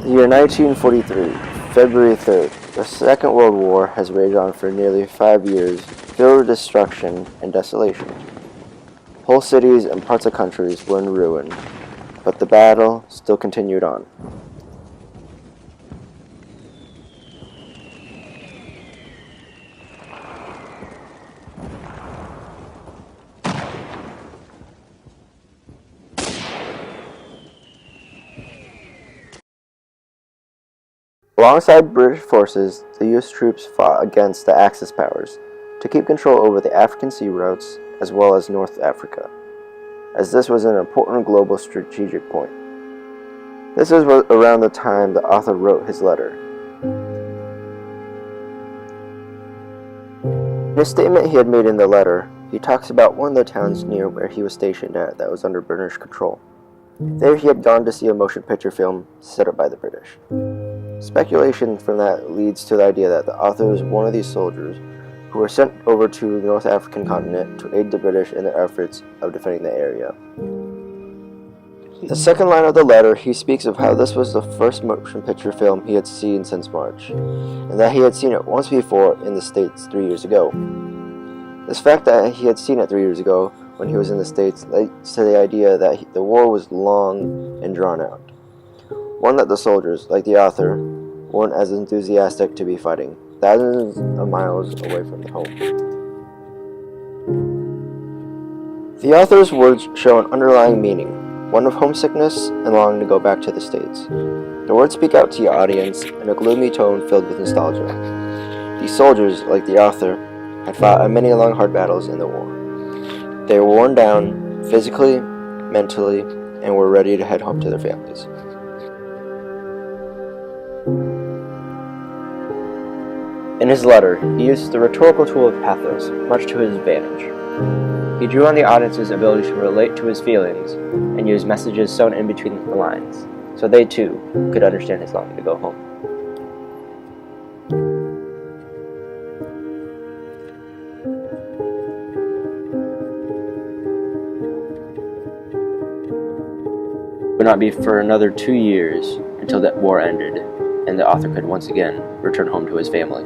The year 1943, February 3rd, the Second World War has raged on for nearly 5 years, filled with destruction and desolation. Whole cities and parts of countries were in ruin, but the battle still continued on. Alongside British forces, the U.S. troops fought against the Axis powers to keep control over the African sea routes as well as North Africa, as this was an important global strategic point. This is around the time the author wrote his letter. In a statement he had made in the letter, he talks about one of the towns near where he was stationed at that was under British control. There he had gone to see a motion picture film set up by the British. Speculation from that leads to the idea that the author was one of these soldiers who were sent over to the North African continent to aid the British in their efforts of defending the area. In the second line of the letter, he speaks of how this was the first motion picture film he had seen since March, and that he had seen it once before in the States 3 years ago. This fact that he had seen it 3 years ago when he was in the States led to the idea that the war was long and drawn out, one that the soldiers, like the author, weren't as enthusiastic to be fighting, thousands of miles away from the home. The author's words show an underlying meaning, one of homesickness and longing to go back to the States. The words speak out to your audience in a gloomy tone filled with nostalgia. These soldiers, like the author, had fought many long hard battles in the war. They were worn down, physically, mentally, and were ready to head home to their families. In his letter, he used the rhetorical tool of pathos, much to his advantage. He drew on the audience's ability to relate to his feelings and used messages sewn in between the lines, so they too could understand his longing to go home. It would not be for another 2 years until that war ended, and the author could once again return home to his family.